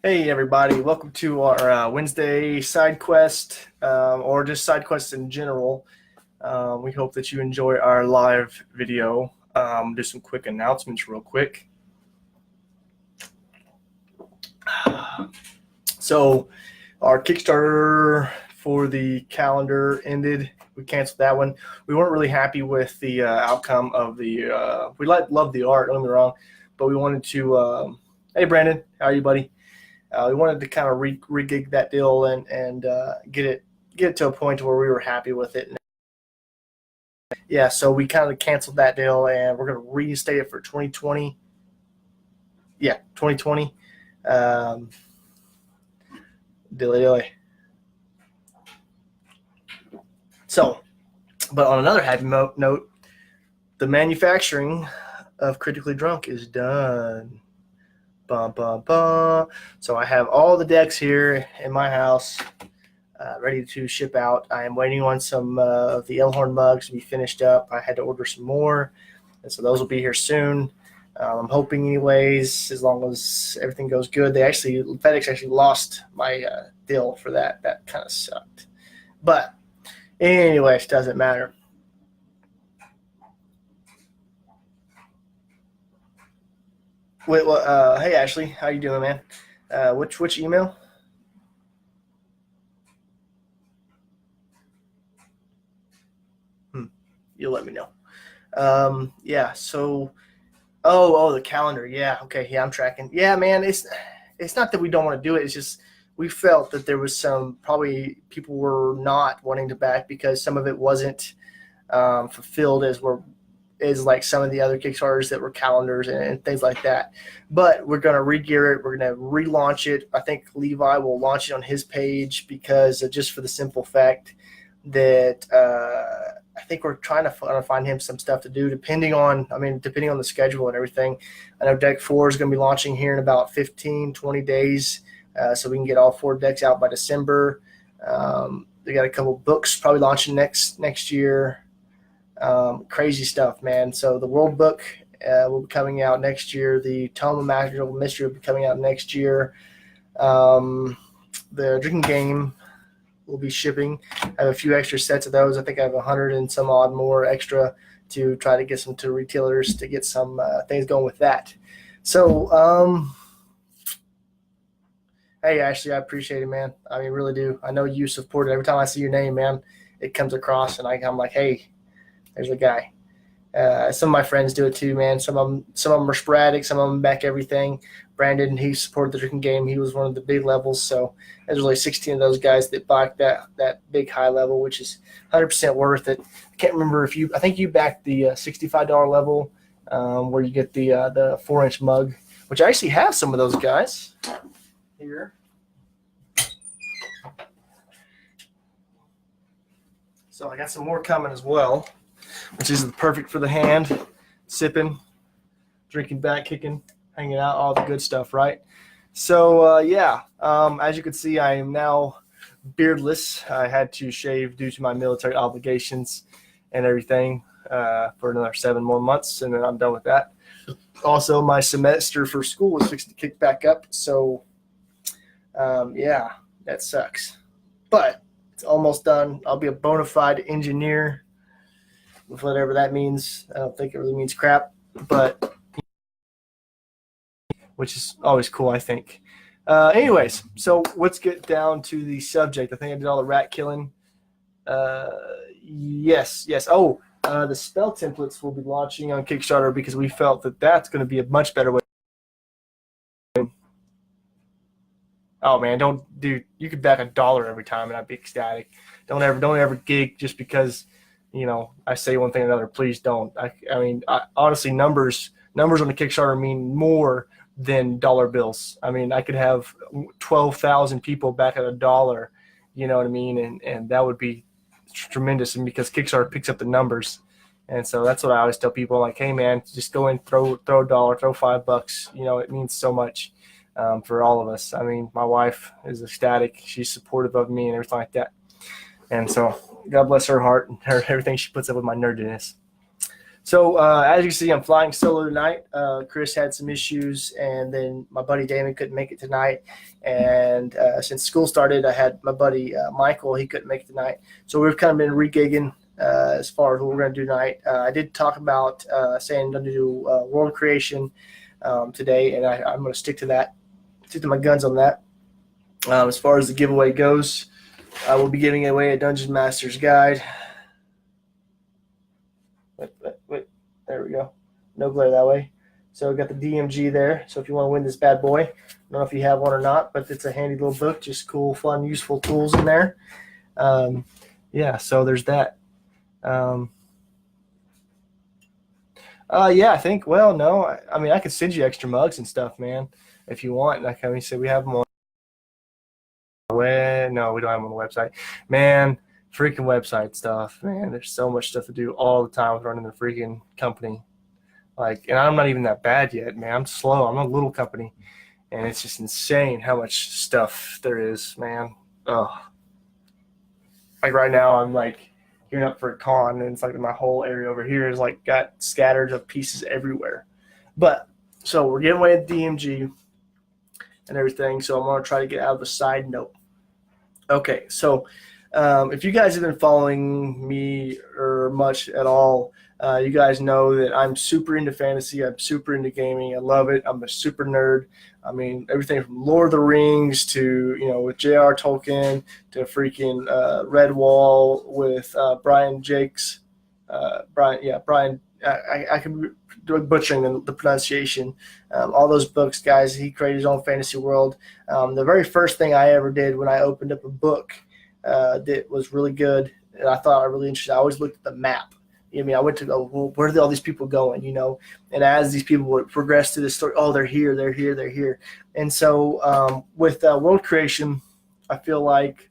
Hey everybody, welcome to our Wednesday side quest, or just side quests in general. We hope that you enjoy our live video. Do some quick announcements real quick. So our Kickstarter for the calendar ended. We canceled that one. We weren't really happy with the outcome of the, we loved the art, don't get me wrong, but we wanted to, hey Brandon, how are you, buddy? We wanted to kind of regig that deal and get it to a point where we were happy with it. Yeah, so we kind of canceled that deal, and we're going to reinstate it for 2020. Yeah, 2020. Dilly. So, but on another happy note, the manufacturing of Critically Drunk is done. Bum, bum, bum. So I have all the decks here in my house ready to ship out. I am waiting on some of the Elhorn mugs to be finished up. I had to order some more, and so those will be here soon. I'm hoping anyways, as long as everything goes good. FedEx actually lost my deal for that. That kind of sucked. But anyways, doesn't matter. Wait, hey Ashley, how you doing, man? Which email? You'll let me know. Yeah. So, the calendar. Yeah. Okay. Yeah, I'm tracking. Yeah, man. It's not that we don't want to do it. It's just we felt that there was some probably people were not wanting to back because some of it wasn't fulfilled as like some of the other Kickstarters that were calendars and things like that. But we're going to re-gear it. We're going to relaunch it. I think Levi will launch it on his page because just for the simple fact that I think we're trying to find him some stuff to do depending on the schedule and everything. I know Deck 4 is going to be launching here in about 15, 20 days. So we can get all 4 decks out by December. They got a couple books probably launching next year. Crazy stuff, man. So the World Book will be coming out next year. The Tome of Magical Mystery will be coming out next year. The Drinking Game will be shipping. I have a few extra sets of those. I think I have 100 and some odd more extra to try to get some to retailers to get some things going with that. So, hey, Ashley, I appreciate it, man. I mean, really do. I know you support it. Every time I see your name, man, it comes across, and I'm like, hey, there's a guy. Some of my friends do it too, man. Some of them are sporadic. Some of them back everything. Brandon, he supported the Drinking Game. He was one of the big levels. So there's really 16 of those guys that backed that big high level, which is 100% worth it. I can't remember I think you backed the $65 level where you get the 4-inch mug, which I actually have some of those guys here. So I got some more coming as well, which is perfect for the hand, sipping, drinking back, kicking, hanging out, all the good stuff, right? So, as you can see, I am now beardless. I had to shave due to my military obligations and everything for another 7 more months, and then I'm done with that. Also, my semester for school was fixed to kick back up, so, that sucks. But it's almost done. I'll be a bona fide engineer with whatever that means. I don't think it really means crap, but which is always cool, I think. Anyways, so let's get down to the subject. I think I did all the rat killing. Yes. Oh, the spell templates will be launching on Kickstarter because we felt that that's going to be a much better way. Oh man, you could back $1 every time and I'd be ecstatic. Don't ever gig just because I say one thing or another. Please don't. Honestly, numbers on the Kickstarter mean more than dollar bills. I mean, I could have 12,000 people back at $1. You know what I mean? And that would be tremendous. And because Kickstarter picks up the numbers, and so that's what I always tell people. Like, hey man, just go in, throw $1, throw $5. It means so much for all of us. I mean, my wife is ecstatic. She's supportive of me and everything like that. And so God bless her heart and everything she puts up with my nerdiness. So as you can see, I'm flying solo tonight. Chris had some issues, and then my buddy Damon couldn't make it tonight. And since school started, I had my buddy Michael. He couldn't make it tonight. So we've kind of been regigging as far as what we're going to do tonight. I did talk about saying I'm going to do world creation today, and I'm going to stick to that, stick to my guns on that. As far as the giveaway goes, I will be giving away a Dungeon Master's Guide. Wait, there we go. No glare that way. So we got the DMG there. So if you want to win this bad boy, I don't know if you have one or not, but it's a handy little book. Just cool, fun, useful tools in there. Yeah, so there's that. Yeah, I think. Well, no, I mean I could send you extra mugs and stuff, man, if you want. Like I said, we have them on. No, we don't have them on the website, man. Freaking website stuff, man. There's so much stuff to do all the time with running the freaking company. Like, and I'm not even that bad yet, man. I'm slow. I'm a little company, and it's just insane how much stuff there is, man. Oh, like right now, I'm like gearing up for a con, and it's like my whole area over here is like got scattered of pieces everywhere. But so we're getting away at DMG and everything. So I'm gonna try to get out of a side note. Okay, so. If you guys have been following me or much at all, you guys know that I'm super into fantasy. I'm super into gaming. I love it. I'm a super nerd. I mean, everything from Lord of the Rings to, with J.R. Tolkien to freaking Redwall with Brian Jakes. Brian. I can be butchering the pronunciation. All those books, guys. He created his own fantasy world. The very first thing I ever did when I opened up a book that was really good, and I thought I really interested. I always looked at the map. I mean, I went to go, well, where are all these people going? And as these people would progress through the story, oh, they're here, they're here, they're here. And so with world creation, I feel like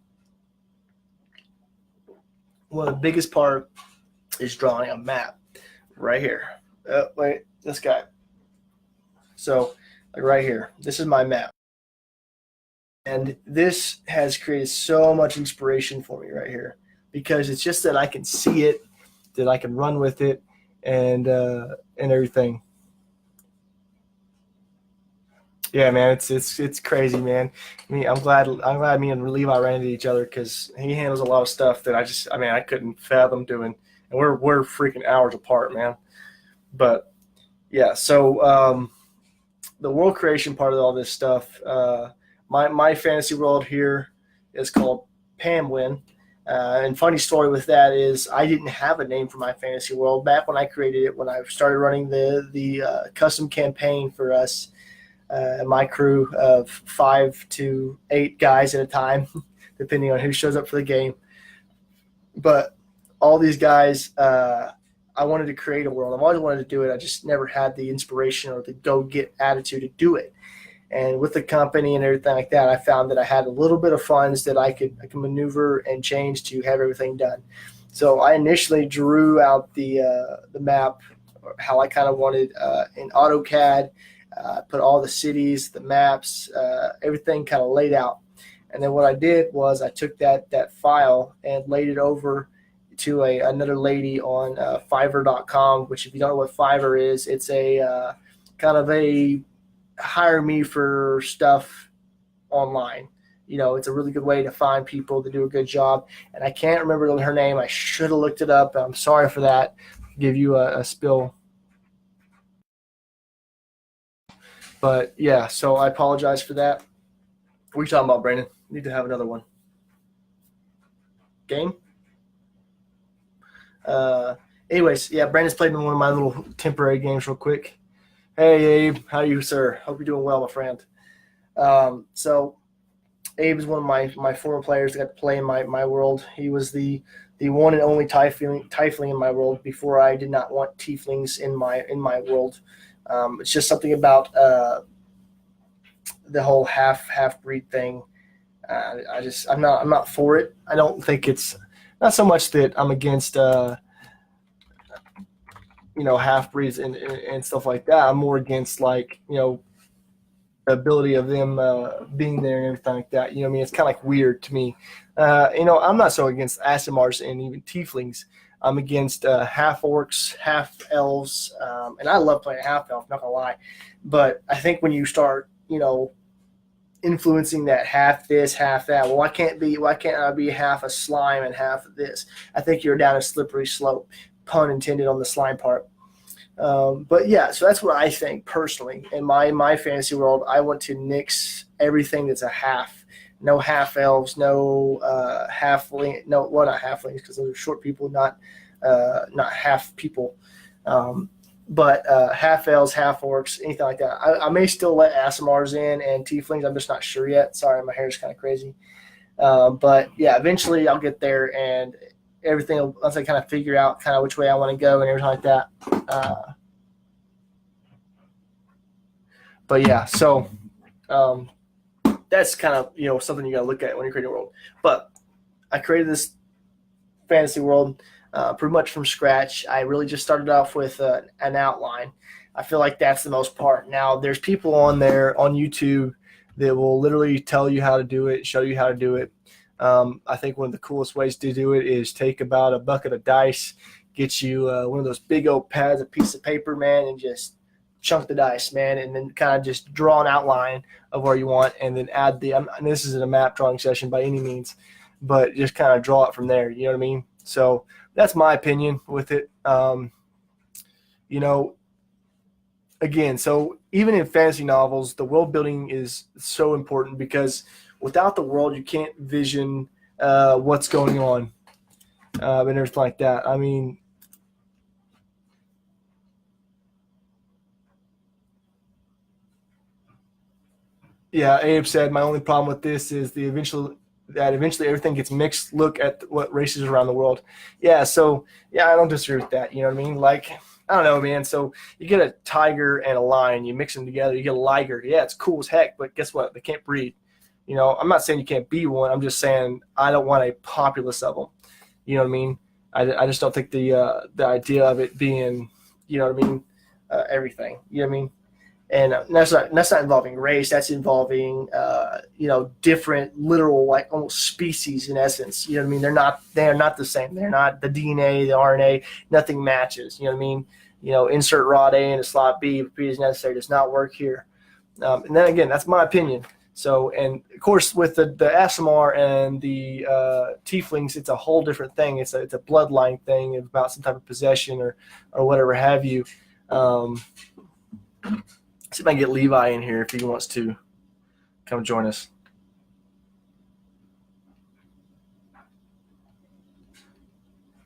one of the biggest part is drawing a map right here. Wait, this guy. So like right here, this is my map. And this has created so much inspiration for me right here because it's just that I can see it, that I can run with it, and everything. Yeah, man, it's crazy, man. I'm glad me and Levi ran into each other because he handles a lot of stuff that I couldn't fathom doing, and we're freaking hours apart, man. But yeah, so the world creation part of all this stuff. My fantasy world here is called Pamwen. And funny story with that is I didn't have a name for my fantasy world back when I created it, when I started running the custom campaign for us and my crew of 5 to 8 guys at a time, depending on who shows up for the game. But all these guys, I wanted to create a world. I've always wanted to do it. I just never had the inspiration or the go-get attitude to do it. And with the company and everything like that, I found that I had a little bit of funds that I could maneuver and change to have everything done. So I initially drew out the map, how I kind of wanted in AutoCAD, put all the cities, the maps, everything kind of laid out. And then what I did was I took that file and laid it over to another lady on Fiverr.com, which if you don't know what Fiverr is, it's a kind of a hire me for stuff online. It's a really good way to find people to do a good job. And I can't remember her name. I should have looked it up. I'm sorry for that. Give you a spill. But yeah, so I apologize for that. What are you talking about, Brandon? Need to have another one. Game? Anyways, yeah, Brandon's played in one of my little temporary games real quick. Hey, Abe. How are you, sir? Hope you're doing well, my friend. So Abe is one of my former players that got to play in my world. He was the one and only tiefling in my world before I did not want tieflings in my world. It's just something about the whole half breed thing. I'm not for it. I don't think it's not so much that I'm against half breeds and stuff like that. I'm more against the ability of them being there and everything like that. It's kind of like weird to me. I'm not so against Asimars and even tieflings. I'm against half orcs, half elves, and I love playing half elf. Not gonna lie, but I think when you start, influencing that half this, half that. Well, why can't I be half a slime and half of this? I think you're down a slippery slope, pun intended on the slime part. But yeah, so that's what I think personally. In my fantasy world, I want to nix everything that's a half. No half elves, no halfling, no, well, not halflings because those are short people, not half people. But half elves, half orcs, anything like that. I may still let Asimars in and tieflings. I'm just not sure yet. Sorry, my hair is kind of crazy. But yeah, eventually I'll get there, and everything once I kind of figure out kind of which way I want to go and everything like that. But yeah, so that's kind of something you got to look at when you're creating a world. But I created this fantasy world pretty much from scratch. I really just started off with an outline. I feel like that's the most part. Now, there's people on there on YouTube that will literally tell you how to do it, show you how to do it. I think one of the coolest ways to do it is take about a bucket of dice, get you one of those big old pads, a piece of paper, man, and just chunk the dice, man, and then kind of just draw an outline of where you want, and then add and this isn't a map drawing session by any means, but just kind of draw it from there. You know what I mean? So that's my opinion with it. Again, so even in fantasy novels, the world building is so important because without the world, you can't vision what's going on and everything like that. I mean, yeah, Abe said my only problem with this is eventually everything gets mixed. Look at what races around the world. Yeah, so yeah, I don't disagree with that. You know what I mean? Like, I don't know, man. So you get a tiger and a lion, you mix them together, you get a liger. Yeah, it's cool as heck, but guess what? They can't breed. I'm not saying you can't be one. I'm just saying I don't want a populace of them. You know what I mean? I just don't think the idea of it being, everything. You know what I mean? And that's not involving race. That's involving different literal, like almost species in essence. You know what I mean? They are not the same. They're not the DNA, the RNA. Nothing matches. You know what I mean? Insert rod A into slot B if B is necessary does not work here. And then again, that's my opinion. So, and of course, with the Aasimar and the Tieflings, it's a whole different thing. It's a bloodline thing about some type of possession or whatever have you. See if I can get Levi in here if he wants to come join us.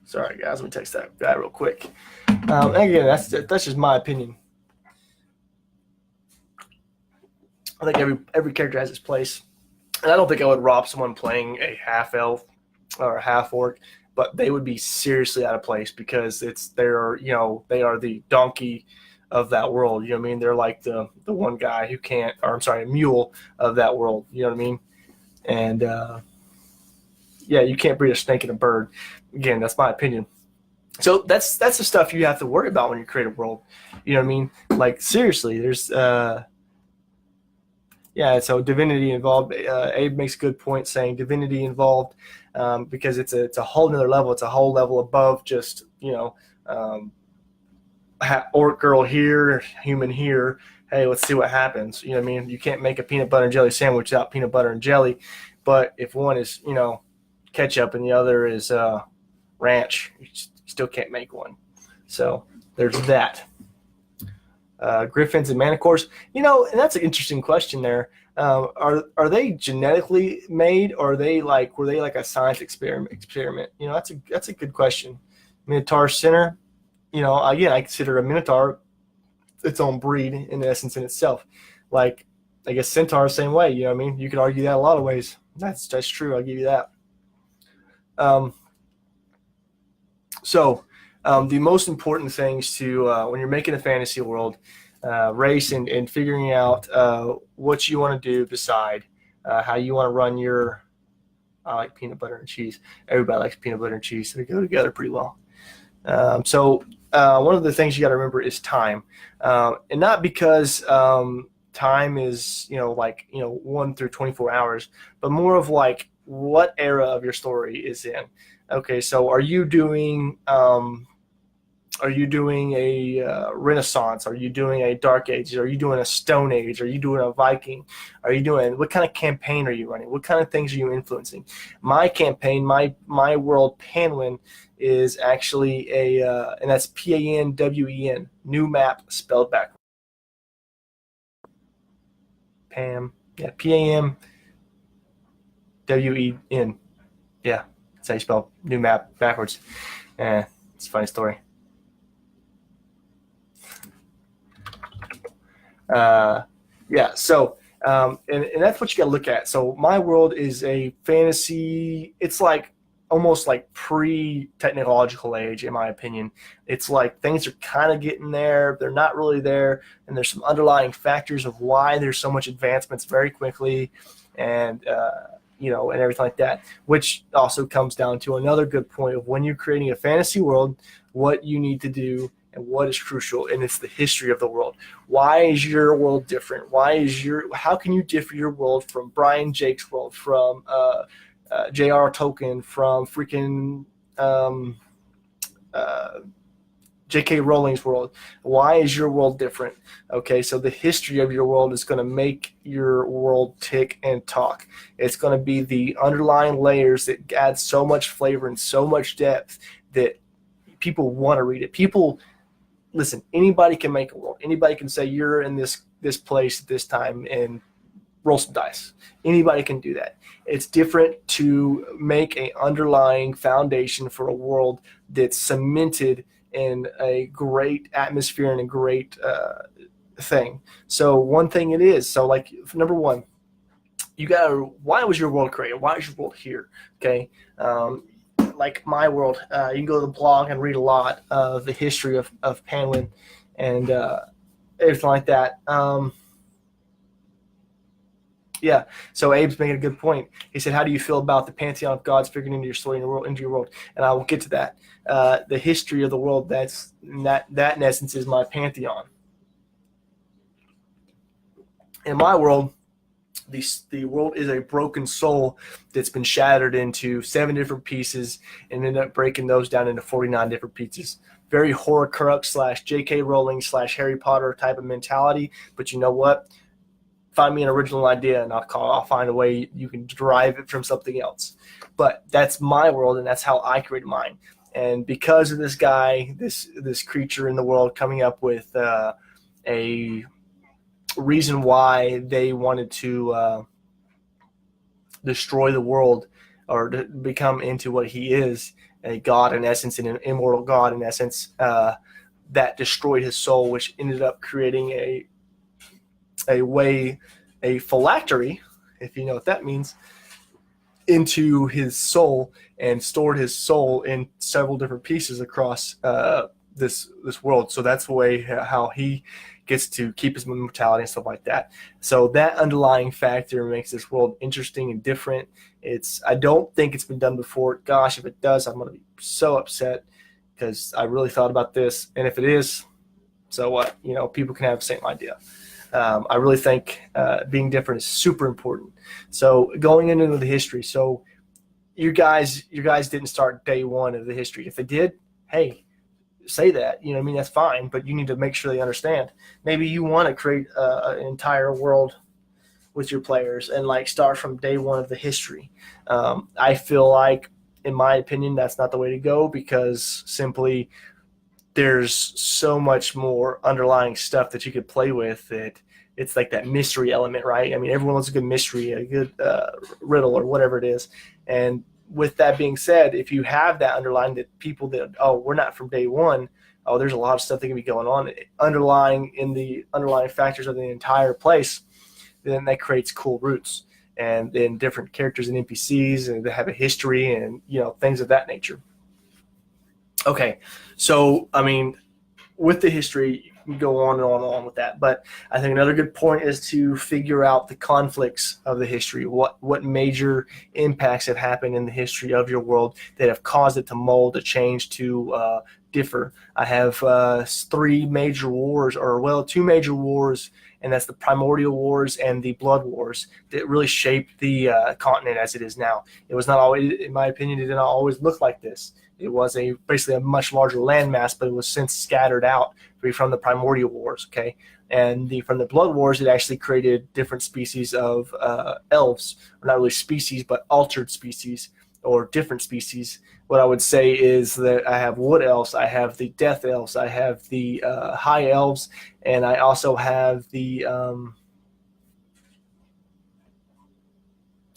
Sorry, guys. Let me text that guy real quick. Again, that's just my opinion. I think every character has its place, and I don't think I would rob someone playing a half elf or a half orc, but they would be seriously out of place because they are the donkey of that world. You know what I mean? They're like the one guy who can't, or I'm sorry, a mule of that world. You know what I mean? And yeah, you can't breed a snake and a bird. Again, that's my opinion. So that's the stuff you have to worry about when you create a world. You know what I mean? Like, seriously, there's yeah, so divinity involved. Abe makes a good point saying divinity involved because it's a whole nother level. It's a whole level above just orc girl here, human here. Hey, let's see what happens. You know what I mean? You can't make a peanut butter and jelly sandwich without peanut butter and jelly. But if one is, ketchup and the other is ranch, you still can't make one. So there's that. Griffins and manticores, and that's an interesting question there. Are they genetically made, or were they like a science experiment? That's a good question. Minotaur center. Again, I consider a Minotaur its own breed in essence in itself. Like, I guess Centaur, same way. You know what I mean? You can argue that a lot of ways. That's true. I'll give you that. So the most important things to when you're making a fantasy world, race and figuring out what you want to do, decide how you want to run your. I like peanut butter and cheese. Everybody likes peanut butter and cheese. So they go together pretty well. So one of the things you got to remember is time, and not because time is 1 through 24 hours, but more of like what era of your story is in. Okay, so are you doing a Renaissance? Are you doing a Dark Ages? Are you doing a Stone Age? Are you doing a Viking? Are you doing, what kind of campaign are you running? What kind of things are you influencing? My campaign, my world, Panwen, is actually and that's Panwen, new map spelled backwards. Pam, yeah, Pamwen. Yeah, that's how you spell new map backwards. It's a funny story. Uh, yeah, so and that's what you got to look at. So my world is a fantasy. It's like almost like pre-technological age, in my opinion. It's like things are kind of getting there. They're not really there, and there's some underlying factors of why there's so much advancements very quickly, and and everything like that. Which also comes down to another good point of when you're creating a fantasy world, what you need to do and what is crucial, and it's the history of the world. Why is your world different? How can you differ your world from Brian Jake's world, from J.R. Tolkien, from freaking uh, J.K. Rowling's world? Why is your world different? Okay, so the history of your world is going to make your world tick and talk. It's going to be the underlying layers that add so much flavor and so much depth that people want to read it. People, listen, anybody can make a world. Anybody can say you're in this place at this time and roll some dice. Anybody can do that. It's different to make an underlying foundation for a world that's cemented in a great atmosphere and a great thing. So one thing it is, so like number one, why was your world created? Why is your world here? Okay. Like my world, you can go to the blog and read a lot of the history of Panwen and everything like that. Yeah. So Abe's making a good point. He said, "How do you feel about the pantheon of gods figuring into your story, into your world?" And I will get to that. The history of the world. That in essence is my pantheon. In my world, the world is a broken soul that's been shattered into 7 different pieces and ended up breaking those down into 49 different pieces. Very Horcrux / J.K. Rowling / Harry Potter type of mentality. But you know what? Find me an original idea and I'll find a way you can derive it from something else. But that's my world and that's how I created mine. And because of this guy, this creature in the world coming up with a reason why they wanted to destroy the world or to become into what he is, a god in essence, and an immortal god in essence, that destroyed his soul, which ended up creating a phylactery, if you know what that means, into his soul and stored his soul in several different pieces across this world. So that's the way how he gets to keep his immortality and stuff like that. So that underlying factor makes this world interesting and different. I don't think it's been done before. Gosh, if it does, I'm going to be so upset because I really thought about this. And if it is, so what? People can have the same idea. I really think being different is super important. So going into the history, so you guys didn't start day one of the history. If they did, hey, say that. That's fine. But you need to make sure they understand. Maybe you want to create an entire world with your players and like start from day one of the history. I feel like, in my opinion, that's not the way to go because simply there's so much more underlying stuff that you could play with that it's like that mystery element, right? I mean, everyone loves a good mystery, a good riddle or whatever it is. And with that being said, if you have that underlying that people that, we're not from day one, there's a lot of stuff that can be going on underlying in the underlying factors of the entire place, then that creates cool roots and then different characters and NPCs and they have a history and, things of that nature. Okay, so I mean, with the history, you can go on and on and on with that. But I think another good point is to figure out the conflicts of the history. What major impacts have happened in the history of your world that have caused it to mold, to change, to differ. I have 3 major wars, two major wars and that's the Primordial Wars and the Blood Wars that really shaped the continent as it is now. It was not always, in my opinion, it did not always look like this. It was basically a much larger landmass, but it was since scattered out from the Primordial Wars. Okay, and from the Blood Wars, it actually created different species of elves, or not really species, but altered species or different species. What I would say is that I have wood elves, I have the death elves, I have the high elves, and I also have the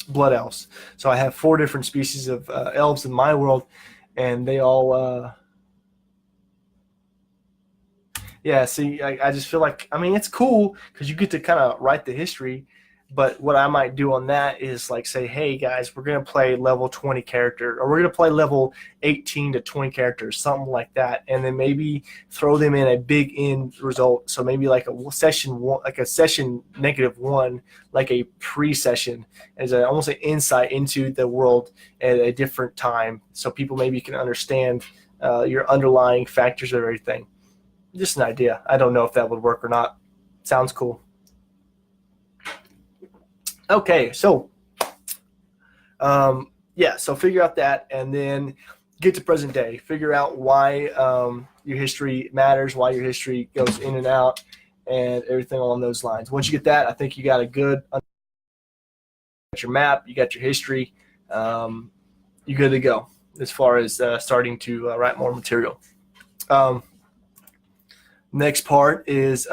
blood elves. So I have 4 different species of elves in my world, and they all yeah, see, I just feel like, I mean, it's cool because you get to kind of write the history, but what I might do on that is like say, hey guys, we're going to play level 20 character, or we're going to play level 18 to 20 characters, something like that, and then maybe throw them in a big end result. So maybe like a session one, like a session -1, like a pre-session, as almost an insight into the world at a different time, so people maybe can understand your underlying factors of everything. Just an idea. I don't know if that would work or not. Sounds cool. Okay, so yeah, so figure out that, and then get to present day. Figure out why your history matters, why your history goes in and out, and everything along those lines. Once you get that, I think you got a good, you got your map, you got your history, you're good to go as far as starting to write more material. Next part is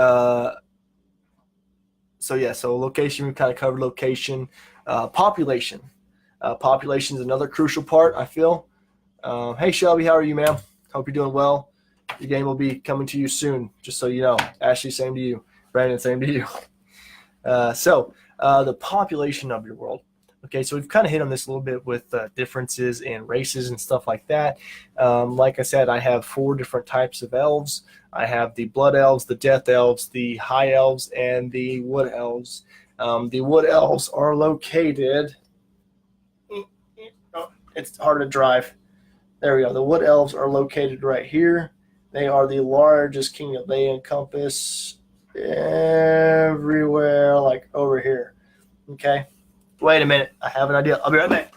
so location. We kind of covered location. Population. Population is another crucial part, I feel. Hey Shelby, how are you, ma'am? Hope you're doing well. Your game will be coming to you soon, just so you know. Ashley, same to you. Brandon, same to you. The population of your world. Okay, so we've kind of hit on this a little bit with differences in races and stuff like that. Like I said, I have 4 different types of elves. I have the blood elves, the death elves, the high elves, and the wood elves. The wood elves are located. Oh, it's hard to drive. There we go. The wood elves are located right here. They are the largest kingdom. They encompass everywhere, like over here. Okay. Wait a minute. I have an idea. I'll be right back.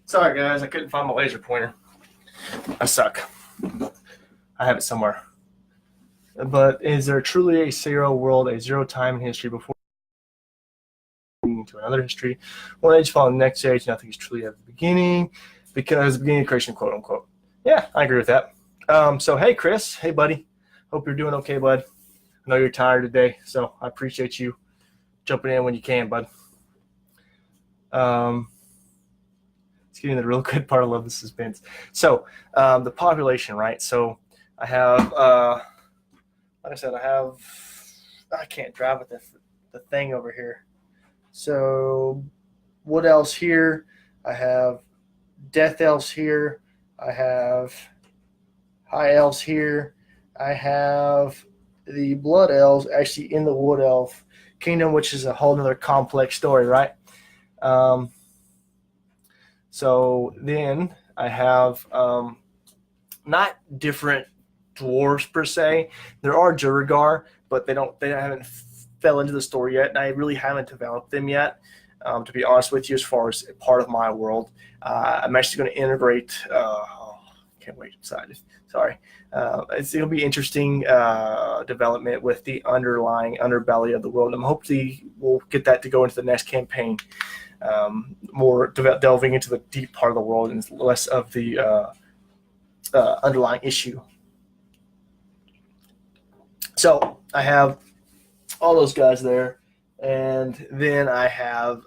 Sorry, guys. I couldn't find my laser pointer. I suck. I have it somewhere. But is there truly a 0 world, a 0 time in history before to another history? One age following the next age, nothing is truly at the beginning, because the beginning of creation, quote unquote. Yeah, I agree with that. So, hey, Chris. Hey, buddy. Hope you're doing okay, bud. I know you're tired today, so I appreciate you jumping in when you can, bud. It's getting the real good part. I love the suspense. So, the population, right? So, I have, like I said, I can't drive with the thing over here. So, wood elves here. I have death elves here. I have high elves here. I have the blood elves actually in the wood elf kingdom, which is a whole nother complex story, right? So then I have not different dwarves per se. There are Juragar, but they haven't fell into the story yet, and I really haven't developed them yet. To be honest with you, as far as part of my world, I'm actually going to integrate. Can't wait! Excited. Sorry. It'll be interesting development with the underlying underbelly of the world. I'm hopefully we'll get that to go into the next campaign. more delving into the deep part of the world and less of the underlying issue. So I have all those guys there, and then I have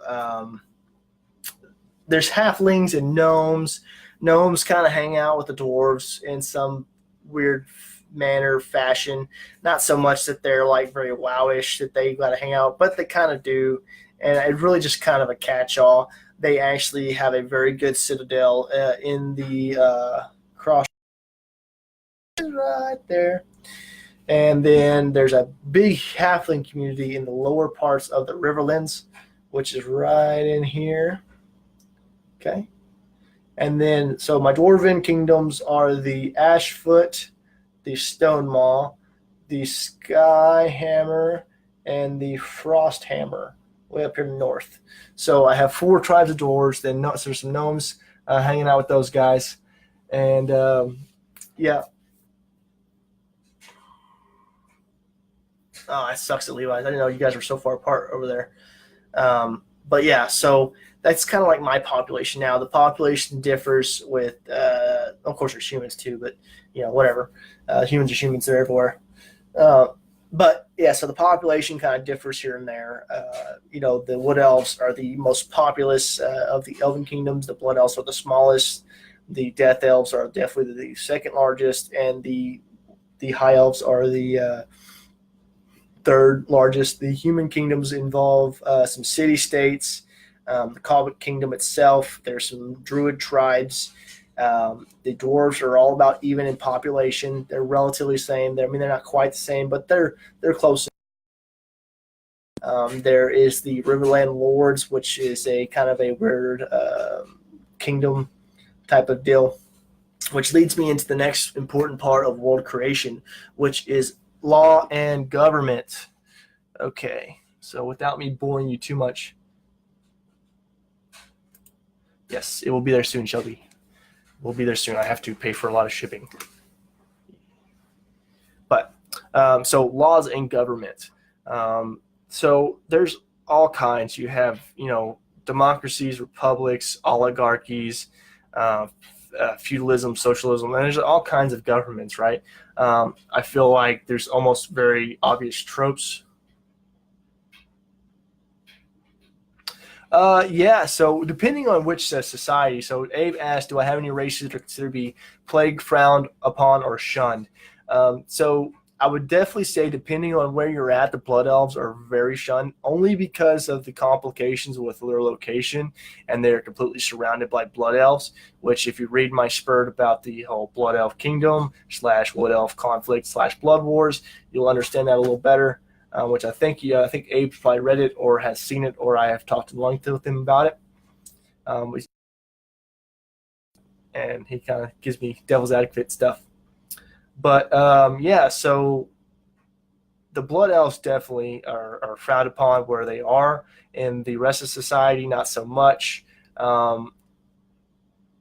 there's halflings and gnomes. Gnomes kind of hang out with the dwarves in some weird manner, fashion. Not so much that they're like very wowish that they got to hang out, but they kind of do. And it really just kind of a catch-all. They actually have a very good citadel in the cross right there. And then there's a big halfling community in the lower parts of the Riverlands, which is right in here. Okay. And then, so my dwarven kingdoms are the Ashfoot, the Stonemaw, the Skyhammer, and the Frosthammer, way up here north. So I have 4 tribes of dwarves. Then there's some gnomes hanging out with those guys. And yeah. Oh, it sucks at Levi's. I didn't know you guys were so far apart over there. But yeah, so that's kind of like my population now. The population differs with, of course, there's humans too, but whatever. Humans are humans; they're everywhere. But yeah, so the population kind of differs here and there. The Wood Elves are the most populous of the Elven kingdoms. The Blood Elves are the smallest. The Death Elves are definitely the second largest, and the High Elves are the third largest. The human kingdoms involve some city-states. The Cobbit Kingdom itself, there's some Druid tribes. The dwarves are all about even in population. They're relatively the same. They're not quite the same, but they're close. There is the Riverland Lords, which is a kind of a weird kingdom type of deal, which leads me into the next important part of world creation, which is law and government. Okay, so without me boring you too much, yes, it will be there soon, Shelby. We'll be there soon. I have to pay for a lot of shipping. But so laws and government. So there's all kinds. You have democracies, republics, oligarchies, feudalism, socialism, and there's all kinds of governments, right? I feel like there's almost very obvious tropes. Yeah, so depending on which society. So Abe asked, do I have any races that are considered to be plagued, frowned upon, or shunned? So I would definitely say, depending on where you're at, the Blood Elves are very shunned, only because of the complications with their location, and they're completely surrounded by Blood Elves, which if you read my spurt about the whole Blood Elf Kingdom / Wood Elf conflict / Blood Wars, you'll understand that a little better, which I think Abe probably read it or has seen it, or I have talked at length with him about it. And he kind of gives me devil's advocate stuff. But yeah, so the Blood Elves definitely are frowned upon where they are. In the rest of society, not so much.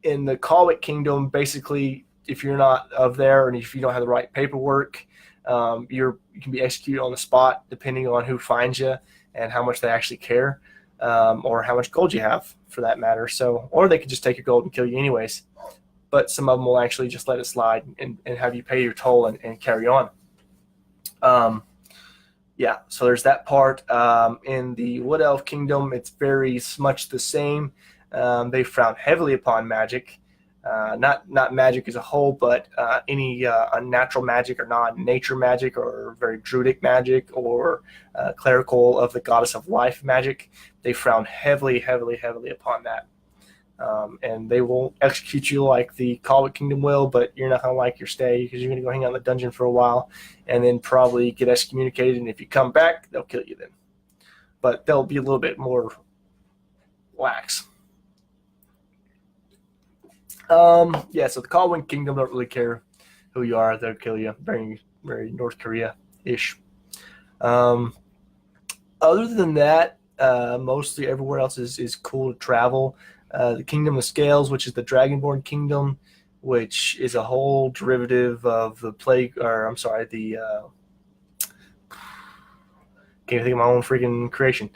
In the Kalwick Kingdom, basically, if you're not of there and if you don't have the right paperwork, you can be executed on the spot, depending on who finds you and how much they actually care, or how much gold you have, for that matter. So, or they could just take your gold and kill you anyways. But some of them will actually just let it slide and have you pay your toll and carry on. Yeah, so there's that part. In the Wood Elf Kingdom, it's very much the same. They frown heavily upon magic. Not magic as a whole, but any unnatural magic or non-nature magic or very druidic magic or clerical of the goddess of life magic. They frown heavily upon that. And they won't execute you like the Kalwick Kingdom will, but you're not going to like your stay because you're going to go hang out in the dungeon for a while and then probably get excommunicated. And if you come back, they'll kill you then. But they'll be a little bit more lax. Yeah, so the Kalwick Kingdom don't really care who you are. They'll kill you. Very, very North Korea-ish. Other than that, mostly everywhere else is cool to travel. The Kingdom of Scales, which is the Dragonborn Kingdom, which is a whole derivative of the can't think of my own freaking creation.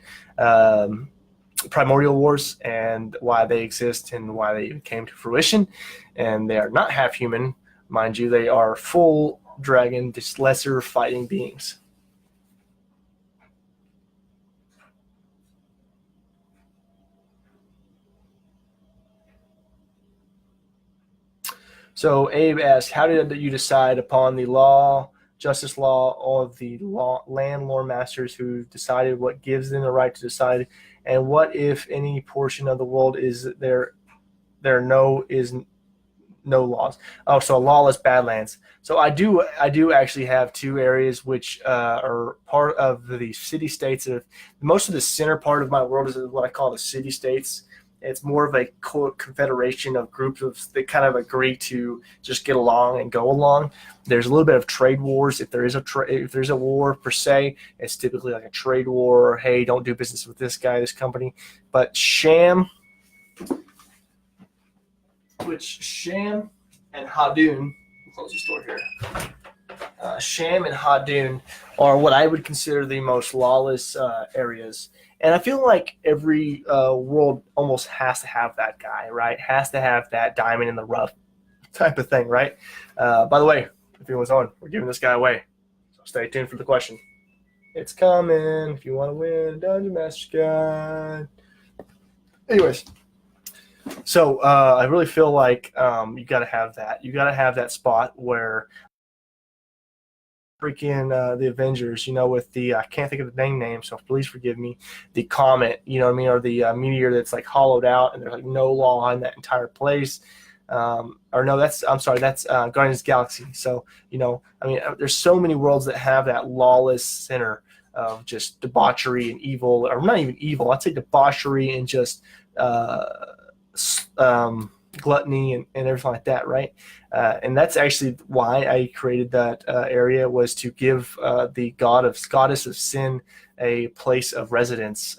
primordial wars and why they exist and why they even came to fruition. And they are not half human, mind you. They are full dragon, just lesser fighting beings. So Abe asked, how did you decide upon the law, justice law, all of the landlord masters who decided what gives them the right to decide, and what if any portion of the world is there no is no laws? Oh, so lawless badlands. So I do actually have two areas which are part of the city states. Of most of the center part of my world is what I call the city states. It's more of a confederation of groups of that kind of agree to just get along and go along. There's a little bit of trade wars. If there is if there's a war per se, it's typically like a trade war. Or, hey, don't do business with this guy, this company. But Sham and Hadoon, close the door here. Sham and Hadoon are what I would consider the most lawless areas. And I feel like every world almost has to have that guy, right? Has to have that diamond in the rough type of thing, right? By the way, if anyone's on, we're giving this guy away. So stay tuned for the question. It's coming if you want to win a Dungeon Master Guide. Anyways. So I really feel like you got to have that. You got to have that spot where freaking the Avengers, with the I can't think of the dang name, so please forgive me. The comet, you know what I mean, or the meteor that's like hollowed out, and there's like no law in that entire place. Or no, that's Guardians of the Galaxy. So there's so many worlds that have that lawless center of just debauchery and evil, or not even evil. I'd say debauchery and just gluttony and everything like that, right? And that's actually why I created that area, was to give the goddess of sin a place of residence,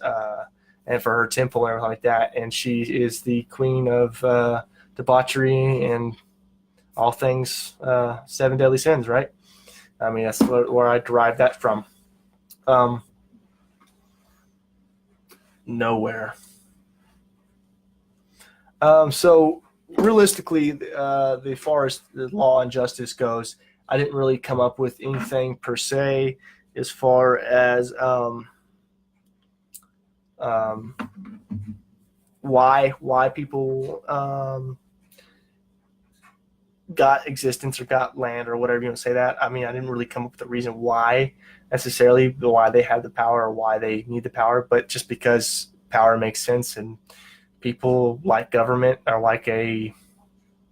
and for her temple and everything like that. And she is the queen of debauchery and all things seven deadly sins, right? I mean, that's where I derived that from. Nowhere. So realistically, as far as the law and justice goes, I didn't really come up with anything per se as far as why people got existence or got land or whatever you want to say that. I mean, I didn't really come up with the reason why necessarily, why they have the power or why they need the power, but just because power makes sense, and people like government or like a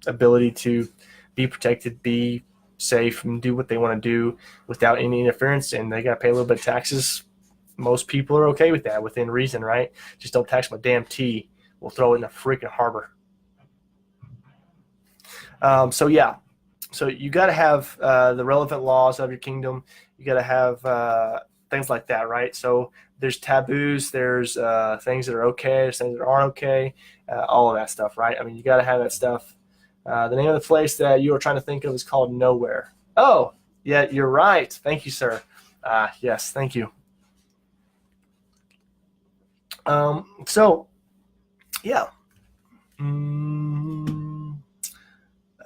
ability to be protected, be safe, and do what they want to do without any interference, and they got to pay a little bit of taxes. Most people are okay with that within reason, right? Just don't tax my damn tea. We'll throw it in the freaking harbor. So you got to have the relevant laws of your kingdom. You got to have things like that, right? So there's taboos, there's things that are okay, there's things that aren't okay, all of that stuff, right? I mean, you got to have that stuff. The name of the place that you were trying to think of is called Nowhere. Oh, yeah, you're right. Thank you, sir. Yes, thank you. So, yeah.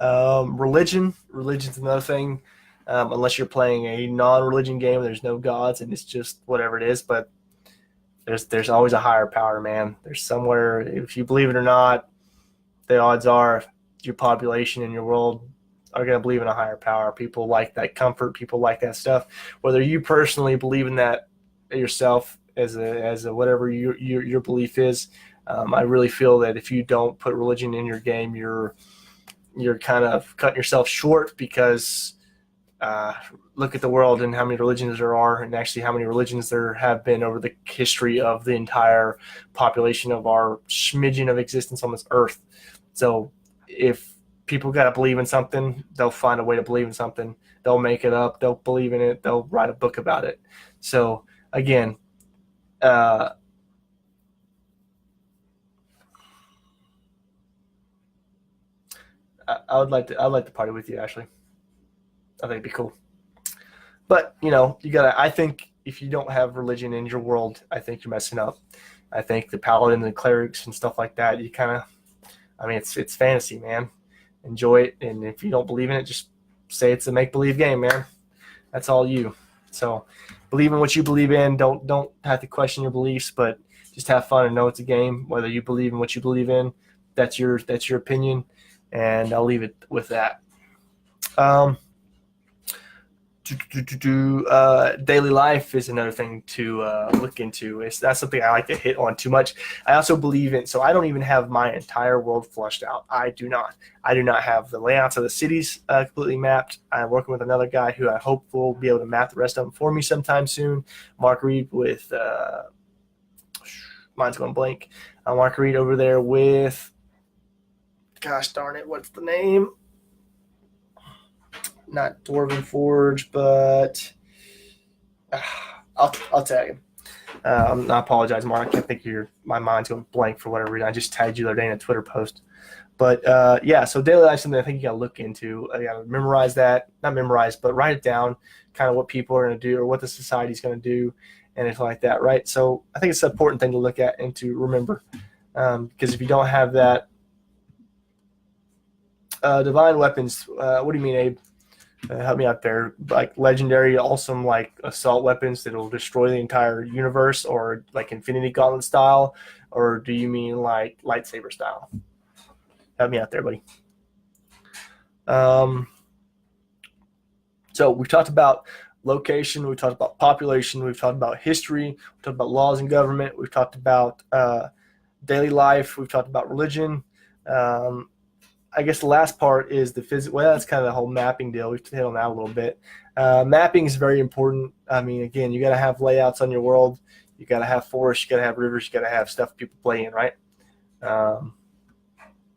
Religion's another thing. Unless you're playing a non-religion game, there's no gods, and it's just whatever it is. But there's always a higher power, man. There's somewhere, if you believe it or not, the odds are your population and your world are going to believe in a higher power. People like that comfort. People like that stuff. Whether you personally believe in that yourself as a whatever your belief is, I really feel that if you don't put religion in your game, you're kind of cutting yourself short, because look at the world and how many religions there are, and actually how many religions there have been over the history of the entire population of our smidgen of existence on this earth. So if people got to believe in something, they'll find a way to believe in something. They'll make it up. They'll believe in it. They'll write a book about it. So again, I'd like to party with you, Ashley. I think it'd be cool. But you gotta. I think if you don't have religion in your world, I think you're messing up. I think the paladin and the clerics and stuff like that, you kind of, I mean, it's fantasy, man. Enjoy it, and if you don't believe in it, just say it's a make believe game, man. That's all you. So believe in what you believe in. Don't have to question your beliefs, but just have fun and know it's a game. Whether you believe in what you believe in, that's your opinion, and I'll leave it with that. Daily life is another thing to look into. It's not something I like to hit on too much. I also believe in, so I don't even have my entire world flushed out. I do not have the layouts of the cities completely mapped. I'm working with another guy who I hope will be able to map the rest of them for me sometime soon. Mark Reed with, mine's going blank. Mark Reed over there with, gosh darn it, what's the name? Not Dwarven Forge, but I'll tag him. I apologize, Mark. I think my mind's going blank for whatever reason. I just tagged you the other day in a Twitter post. But yeah, so daily life is something I think you got to look into. You got to memorize that, not memorize, but write it down, kind of what people are going to do or what the society's going to do, and anything like that, right? So I think it's an important thing to look at and to remember, because if you don't have that, divine weapons. What do you mean, Abe? Help me out there. Like legendary, awesome, like assault weapons that'll destroy the entire universe, or like Infinity Gauntlet style, or do you mean like lightsaber style? Help me out there, buddy. So we've talked about location, we've talked about population, we've talked about history, we've talked about laws and government, we've talked about daily life, we've talked about religion. I guess the last part is the physical. Well, that's kind of the whole mapping deal. We've hit on that a little bit. Mapping is very important. I mean, again, you got to have layouts on your world. You got to have forests. You got to have rivers. You got to have stuff people play in, right?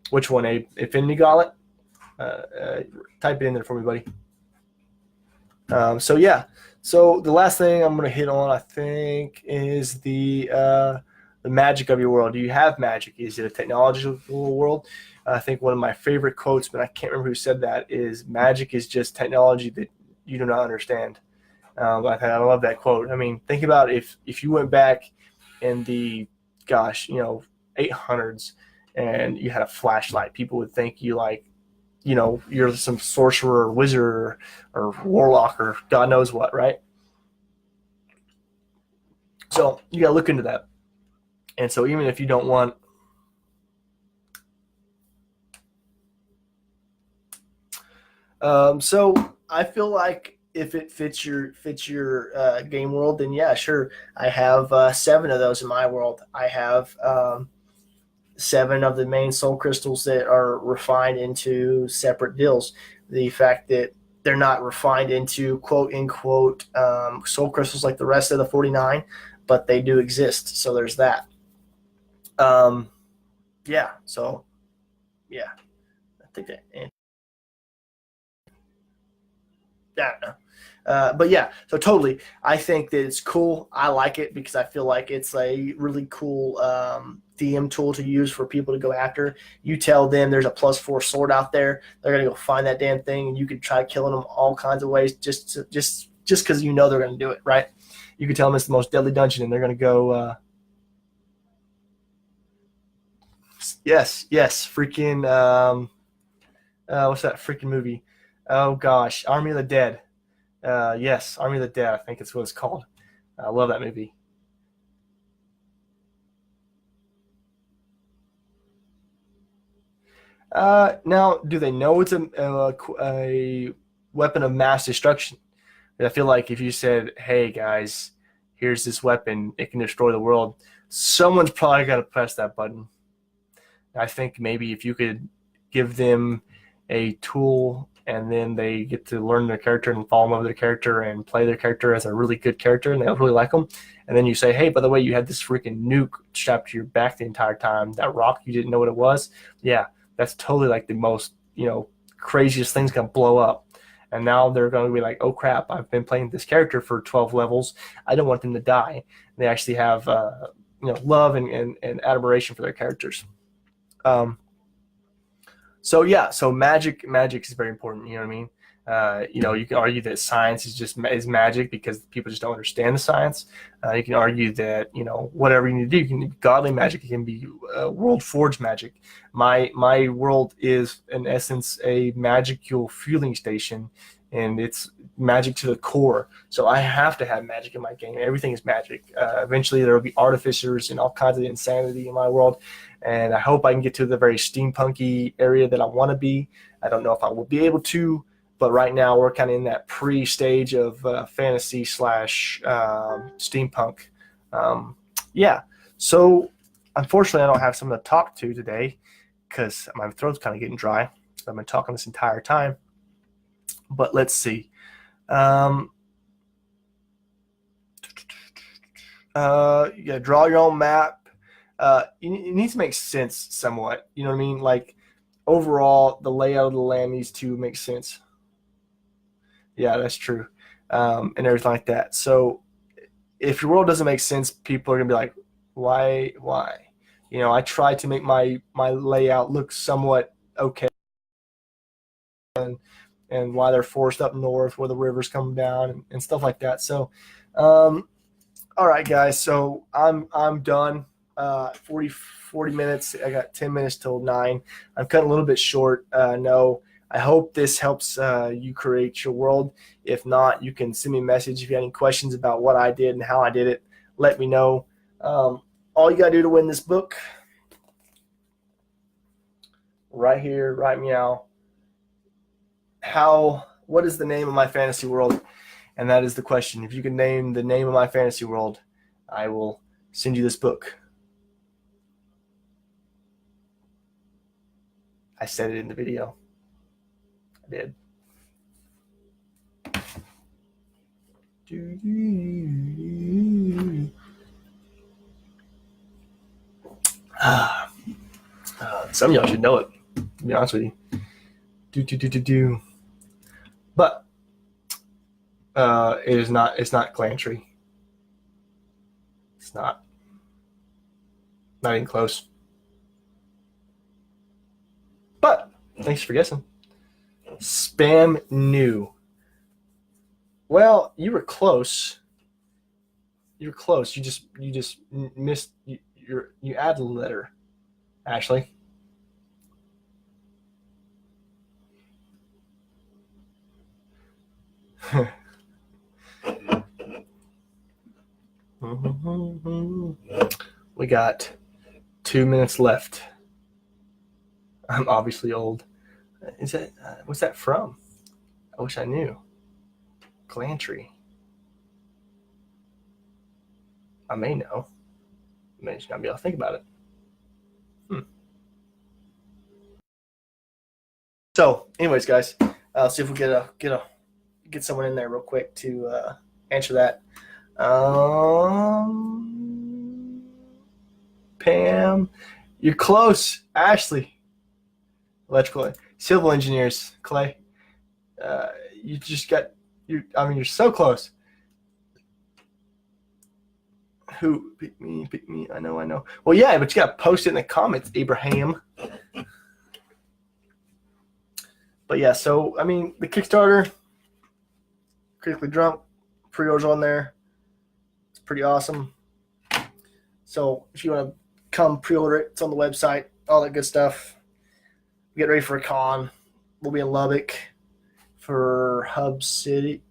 Which one, Abe? Infinity Gauntlet? Type it in there for me, buddy. So yeah. So the last thing I'm going to hit on, I think, is the magic of your world. Do you have magic? Is it a technological world? I think one of my favorite quotes, but I can't remember who said that, is magic is just technology that you do not understand. I love that quote. I mean, think about if you went back in the, 800s and you had a flashlight, people would think you you're some sorcerer or wizard or warlock or God knows what, right? So you got to look into that. And so even if you don't want, so I feel like if it fits your game world, then yeah, sure. I have 7 of those in my world. I have 7 of the main soul crystals that are refined into separate deals. The fact that they're not refined into quote unquote soul crystals like the rest of the 49, but they do exist. So there's that. Yeah. So yeah, I think that. I don't know. But yeah, so totally. I think that it's cool. I like it because I feel like it's a really cool DM tool to use for people to go after. You tell them there's a +4 sword out there. They're going to go find that damn thing, and you can try killing them all kinds of ways just because you know they're going to do it, right? You can tell them it's the most deadly dungeon, and they're going to go, yes, freaking, what's that freaking movie? Oh gosh, Army of the Dead. Yes, Army of the Dead. I think it's what it's called. I love that movie. Now, do they know it's a weapon of mass destruction? I feel like if you said, "Hey guys, here's this weapon, it can destroy the world," someone's probably going to press that button. I think maybe if you could give them a tool and then they get to learn their character and fall in love with their character and play their character as a really good character and they'll really like them. And then you say, hey, by the way, you had this freaking nuke strapped to your back the entire time. That rock, you didn't know what it was. Yeah, that's totally like the most, craziest thing's going to blow up. And now they're going to be like, oh, crap, I've been playing this character for 12 levels. I don't want them to die. And they actually have, love and admiration for their characters. So yeah, so magic is very important. You know what I mean? You can argue that science is magic because people just don't understand the science. You can argue that whatever you need to do, you can godly magic. It can be world forged magic. My world is in essence a magical fueling station, and it's magic to the core. So I have to have magic in my game. Everything is magic. Eventually, there will be artificers and all kinds of insanity in my world, and I hope I can get to the very steampunky area that I want to be. I don't know if I will be able to. But right now we're kind of in that pre-stage of fantasy slash steampunk. Yeah. So unfortunately, I don't have someone to talk to today because my throat's kind of getting dry. I've been talking this entire time. But let's see. You gotta draw your own map. It needs to make sense somewhat. You know what I mean? Like overall, the layout of the land needs to make sense. Yeah, that's true, and everything like that. So if your world doesn't make sense, people are gonna be like, why? I try to make my layout look somewhat okay, and why they're forced up north where the rivers come down and stuff like that. So, all right, guys. So I'm done. 40 minutes. I got 10 minutes till 9. I'm cutting a little bit short. No. I hope this helps you create your world. If not, you can send me a message if you have any questions about what I did and how I did it. Let me know. All you got to do to win this book, right here, right meow. What is the name of my fantasy world? And that is the question. If you can name the name of my fantasy world, I will send you this book. I said it in the video. Did. Some of y'all should know it, to be honest with you. But it's not Glantry. It's not even close. But thanks for guessing. Spam new. Well, you were close. You just missed. You add a letter. Actually. We got 2 minutes left. I'm obviously old. Is that what's that from? I wish I knew. Glantry. I may know. I may just not be able to think about it. So, anyways, guys, I'll see if we get someone in there real quick to answer that. Pam, you're close. Ashley. Electrical, civil engineers, Clay. You just got you're so close. Who pick me? I know. Well, yeah, but you got to post it in the comments, Abraham. But yeah, so the Kickstarter, Critically Drunk, pre-orders on there. It's pretty awesome. So if you want to come pre-order it, it's on the website, all that good stuff. Get ready for a con. We'll be in Lubbock for Hub City.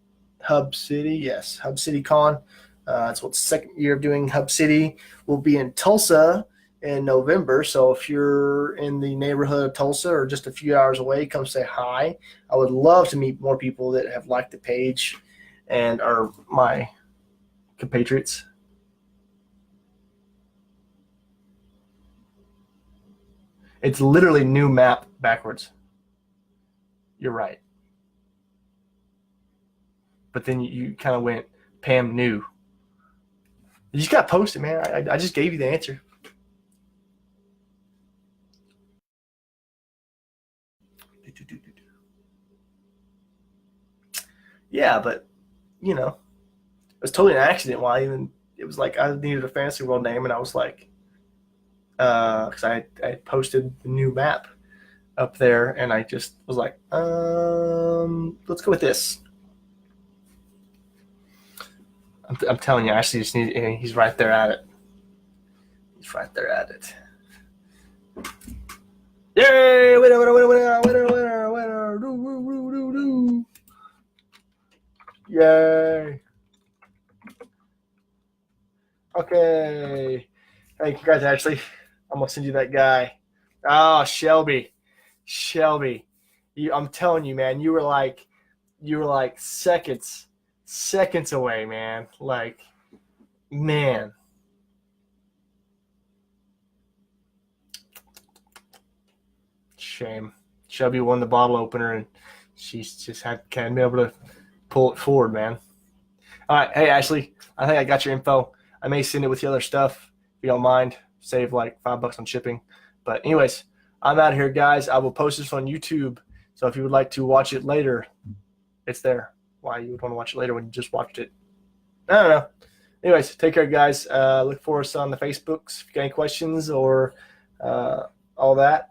Yes, Hub City Con. It's the second year of doing Hub City. We'll be in Tulsa in November. So if you're in the neighborhood of Tulsa or just a few hours away, come say hi. I would love to meet more people that have liked the page and are my compatriots. It's literally new map backwards. You're right. But then you kind of went Pam new. You just got posted, man. I just gave you the answer. Yeah, but it was totally an accident. It was like I needed a fantasy world name, and I was like, because I posted the new map up there, and I just was like, let's go with this. I'm telling you, Ashley just need. He's right there at it. He's right there at it. Yay! Winner, winner, winner, winner, winner, winner, winner. Do, do, do, do. Yay! Okay. Hey, congrats, Ashley. I'm gonna send you that guy. Oh, Shelby. I'm telling you, man, you were like seconds away, man. Like, man. Shame. Shelby won the bottle opener, and she's just hadn't been able to pull it forward, man. All right, hey Ashley, I think I got your info. I may send it with the other stuff if you don't mind. Save like $5 on shipping. But anyways, I'm out of here, guys. I will post this on YouTube. So if you would like to watch it later, it's there. Why you would want to watch it later when you just watched it? I don't know. Anyways, take care, guys. Look for us on the Facebooks. If you got any questions or all that,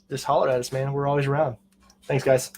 just holler at us, man. We're always around. Thanks, guys.